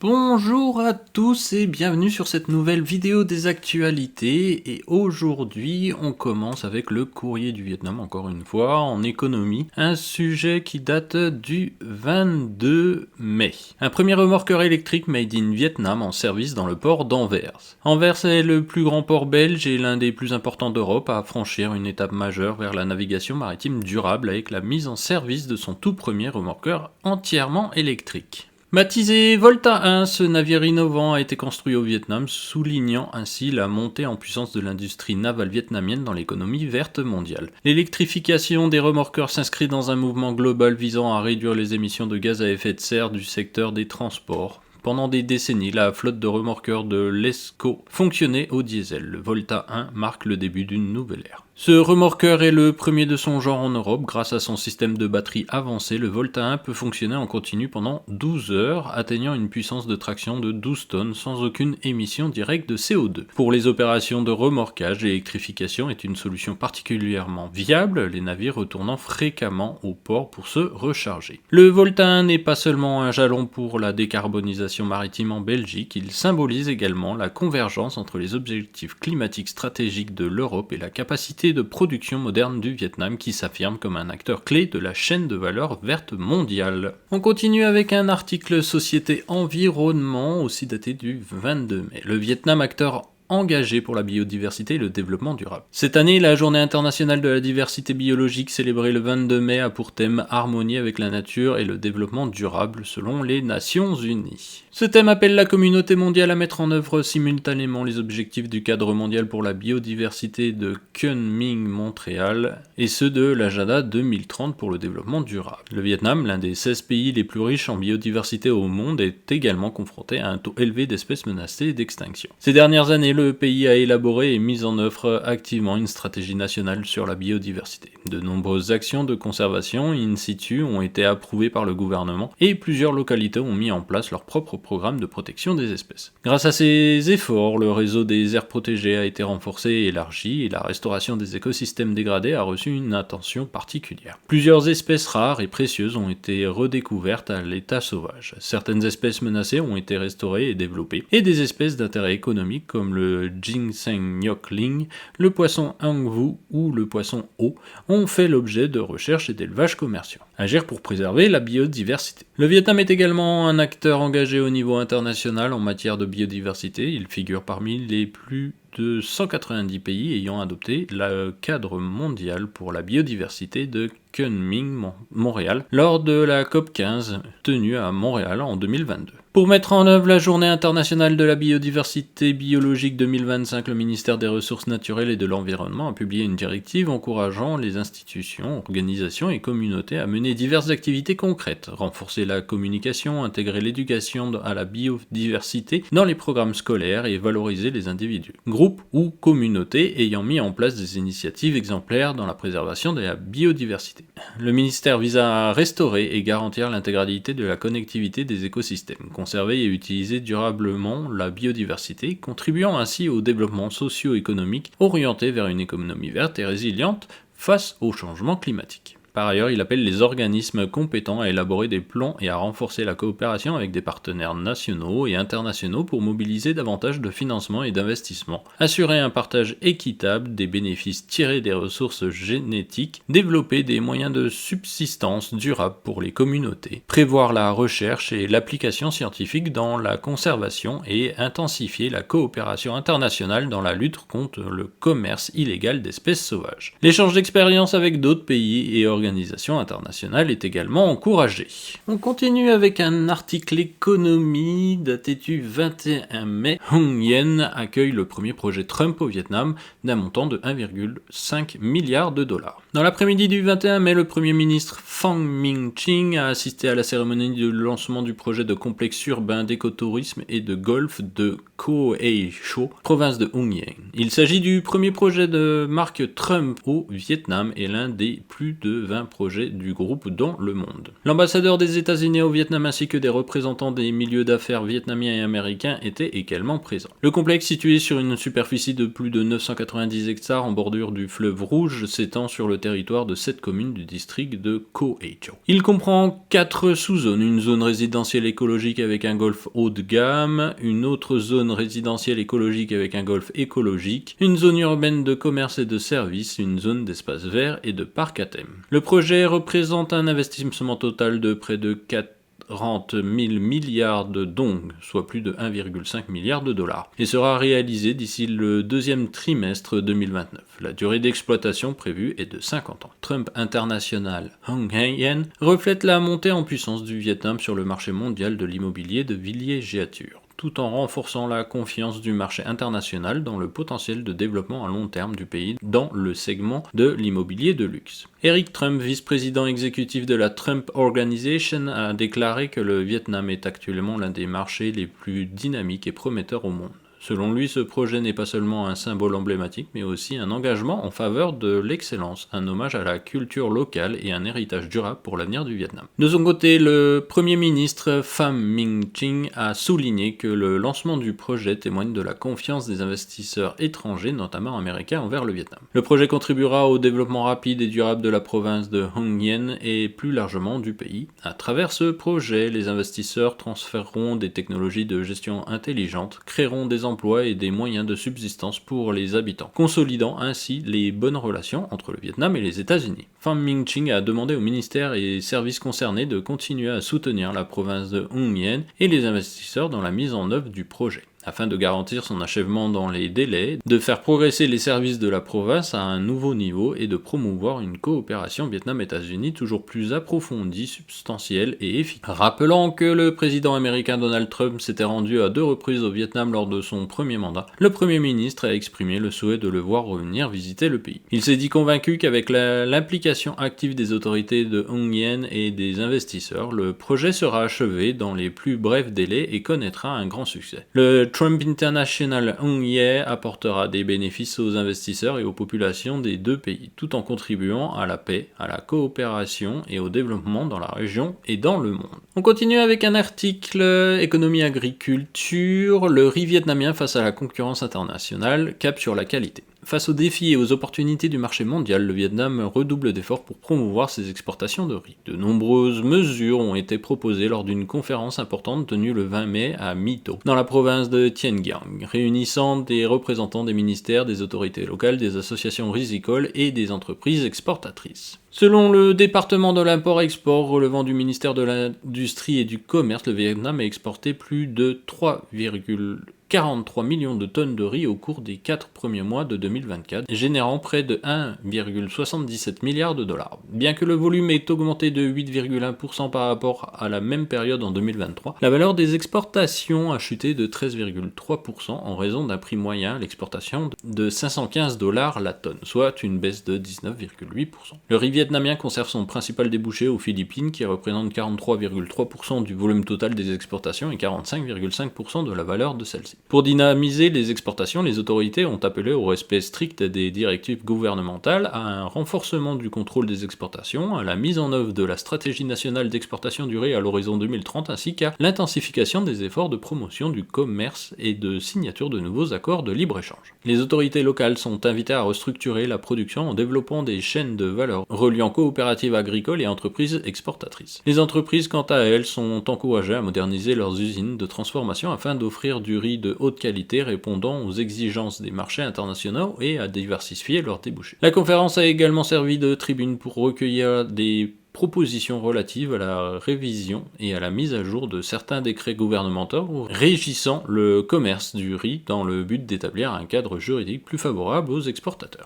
Bonjour à tous et bienvenue sur cette nouvelle vidéo des actualités. Et aujourd'hui, on commence avec le courrier du Vietnam, encore une fois, en économie. Un sujet qui date du 22 mai. Un premier remorqueur électrique made in Vietnam en service dans le port d'Anvers. Anvers est le plus grand port belge et l'un des plus importants d'Europe à franchir une étape majeure vers la navigation maritime durable avec la mise en service de son tout premier remorqueur entièrement électrique. Baptisé Volta 1, ce navire innovant a été construit au Vietnam, soulignant ainsi la montée en puissance de l'industrie navale vietnamienne dans l'économie verte mondiale. L'électrification des remorqueurs s'inscrit dans un mouvement global visant à réduire les émissions de gaz à effet de serre du secteur des transports. Pendant des décennies, la flotte de remorqueurs de l'ESCO fonctionnait au diesel. Le Volta 1 marque le début d'une nouvelle ère. Ce remorqueur est le premier de son genre en Europe. Grâce à son système de batterie avancé, le Volta 1 peut fonctionner en continu pendant 12 heures, atteignant une puissance de traction de 12 tonnes sans aucune émission directe de CO2. Pour les opérations de remorquage, l'électrification est une solution particulièrement viable, les navires retournant fréquemment au port pour se recharger. Le Volta 1 n'est pas seulement un jalon pour la décarbonisation maritime en Belgique, il symbolise également la convergence entre les objectifs climatiques stratégiques de l'Europe et la capacité de production moderne du Vietnam qui s'affirme comme un acteur clé de la chaîne de valeur verte mondiale. On continue avec un article Société Environnement, aussi daté du 22 mai. Le Vietnam, acteur engagé pour la biodiversité et le développement durable. Cette année, la Journée internationale de la diversité biologique célébrée le 22 mai a pour thème Harmonie avec la nature et le développement durable selon les Nations Unies. Ce thème appelle la communauté mondiale à mettre en œuvre simultanément les objectifs du cadre mondial pour la biodiversité de Kunming-Montréal et ceux de l'agenda 2030 pour le développement durable. Le Vietnam, l'un des 16 pays les plus riches en biodiversité au monde, est également confronté à un taux élevé d'espèces menacées et d'extinction. Ces dernières années, le pays a élaboré et mis en œuvre activement une stratégie nationale sur la biodiversité. De nombreuses actions de conservation in situ ont été approuvées par le gouvernement et plusieurs localités ont mis en place leur propre programme de protection des espèces. Grâce à ces efforts, le réseau des aires protégées a été renforcé et élargi et la restauration des écosystèmes dégradés a reçu une attention particulière. Plusieurs espèces rares et précieuses ont été redécouvertes à l'état sauvage. Certaines espèces menacées ont été restaurées et développées et des espèces d'intérêt économique comme le ginseng nyokling, le poisson hangvu ou le poisson eau ont fait l'objet de recherches et d'élevages commerciaux. Agir pour préserver la biodiversité. Le Vietnam est également un acteur engagé au niveau international en matière de biodiversité. Il figure parmi les plus de 190 pays ayant adopté le cadre mondial pour la biodiversité de Kunming-Montréal lors de la COP15 tenue à Montréal en 2022. Pour mettre en œuvre la Journée internationale de la biodiversité biologique 2025, le ministère des Ressources naturelles et de l'Environnement a publié une directive encourageant les institutions, organisations et communautés à mener diverses activités concrètes, renforcer la communication, intégrer l'éducation à la biodiversité dans les programmes scolaires et valoriser les individus, groupes ou communautés ayant mis en place des initiatives exemplaires dans la préservation de la biodiversité. Le ministère vise à restaurer et garantir l'intégralité de la connectivité des écosystèmes, conserver et utiliser durablement la biodiversité, contribuant ainsi au développement socio-économique orienté vers une économie verte et résiliente face au changement climatique. Par ailleurs, il appelle les organismes compétents à élaborer des plans et à renforcer la coopération avec des partenaires nationaux et internationaux pour mobiliser davantage de financement et d'investissement, assurer un partage équitable des bénéfices tirés des ressources génétiques, développer des moyens de subsistance durables pour les communautés, prévoir la recherche et l'application scientifique dans la conservation et intensifier la coopération internationale dans la lutte contre le commerce illégal d'espèces sauvages. L'échange d'expériences avec d'autres pays et organisations internationales est également encouragé. On continue avec un article économie daté du 21 mai. Hung Yen accueille le premier projet Trump au Vietnam d'un montant de 1,5 milliard de dollars. Dans l'après-midi du 21 mai, le premier ministre Pham Minh Chinh a assisté à la cérémonie de lancement du projet de complexe urbain d'écotourisme et de golf de Co Ai Cho, province de Hung Yen. Il s'agit du premier projet de marque Trump au Vietnam et l'un des plus de 20 projets du groupe dans le monde. L'ambassadeur des États-Unis au Vietnam ainsi que des représentants des milieux d'affaires vietnamiens et américains étaient également présents. Le complexe, situé sur une superficie de plus de 990 hectares en bordure du fleuve Rouge, s'étend sur le territoire de 7 communes du district de Co Cho. Il comprend 4 sous-zones, une zone résidentielle écologique avec un golf haut de gamme, une autre zone résidentielle écologique avec un golf écologique, une zone urbaine de commerce et de services, une zone d'espace vert et de parc à thème. Le projet représente un investissement total de près de 40 000 milliards de dong, soit plus de 1,5 milliard de dollars, et sera réalisé d'ici le deuxième trimestre 2029. La durée d'exploitation prévue est de 50 ans. Trump International Hong Yen reflète la montée en puissance du Vietnam sur le marché mondial de l'immobilier de villégiature, tout en renforçant la confiance du marché international dans le potentiel de développement à long terme du pays dans le segment de l'immobilier de luxe. Eric Trump, vice-président exécutif de la Trump Organization, a déclaré que le Vietnam est actuellement l'un des marchés les plus dynamiques et prometteurs au monde. Selon lui, ce projet n'est pas seulement un symbole emblématique, mais aussi un engagement en faveur de l'excellence, un hommage à la culture locale et un héritage durable pour l'avenir du Vietnam. De son côté, le Premier ministre Pham Minh Chinh a souligné que le lancement du projet témoigne de la confiance des investisseurs étrangers, notamment américains, envers le Vietnam. Le projet contribuera au développement rapide et durable de la province de Hong Yen et plus largement du pays. À travers ce projet, les investisseurs transféreront des technologies de gestion intelligente, créeront des emplois et des moyens de subsistance pour les habitants, consolidant ainsi les bonnes relations entre le Vietnam et les États-Unis. Pham Minh Chinh a demandé aux ministères et services concernés de continuer à soutenir la province de Hong Yen et les investisseurs dans la mise en œuvre du projet, afin de garantir son achèvement dans les délais, de faire progresser les services de la province à un nouveau niveau et de promouvoir une coopération Vietnam-États-Unis toujours plus approfondie, substantielle et efficace. Rappelant que le président américain Donald Trump s'était rendu à 2 reprises au Vietnam lors de son premier mandat, le Premier ministre a exprimé le souhait de le voir revenir visiter le pays. Il s'est dit convaincu qu'avec l'implication active des autorités de Hong Yen et des investisseurs, le projet sera achevé dans les plus brefs délais et connaîtra un grand succès. Le Trump International Hong Yen apportera des bénéfices aux investisseurs et aux populations des deux pays, tout en contribuant à la paix, à la coopération et au développement dans la région et dans le monde. On continue avec un article économie-agriculture, le riz vietnamien face à la concurrence internationale, cap sur la qualité. Face aux défis et aux opportunités du marché mondial, le Vietnam redouble d'efforts pour promouvoir ses exportations de riz. De nombreuses mesures ont été proposées lors d'une conférence importante tenue le 20 mai à My Tho, dans la province deIen Giang, réunissant des représentants des ministères, des autorités locales, des associations rizicoles et des entreprises exportatrices. Selon le département de l'import-export relevant du ministère de l'Industrie et du Commerce, le Vietnam a exporté plus de 3,43 millions de tonnes de riz au cours des 4 premiers mois de 2024, générant près de 1,77 milliard de dollars. Bien que le volume ait augmenté de 8,1% par rapport à la même période en 2023, la valeur des exportations a chuté de 13,3% en raison d'un prix moyen à l'exportation de 515 dollars la tonne, soit une baisse de 19,8%. Le riz vietnamien conserve son principal débouché aux Philippines, qui représente 43,3% du volume total des exportations et 45,5% de la valeur de celle-ci. Pour dynamiser les exportations, les autorités ont appelé au respect strict des directives gouvernementales, à un renforcement du contrôle des exportations, à la mise en œuvre de la stratégie nationale d'exportation du riz à l'horizon 2030, ainsi qu'à l'intensification des efforts de promotion du commerce et de signature de nouveaux accords de libre-échange. Les autorités locales sont invitées à restructurer la production en développant des chaînes de valeur reliant coopératives agricoles et entreprises exportatrices. Les entreprises, quant à elles, sont encouragées à moderniser leurs usines de transformation afin d'offrir du riz de haute qualité répondant aux exigences des marchés internationaux et à diversifier leurs débouchés. La conférence a également servi de tribune pour recueillir des propositions relatives à la révision et à la mise à jour de certains décrets gouvernementaux régissant le commerce du riz dans le but d'établir un cadre juridique plus favorable aux exportateurs.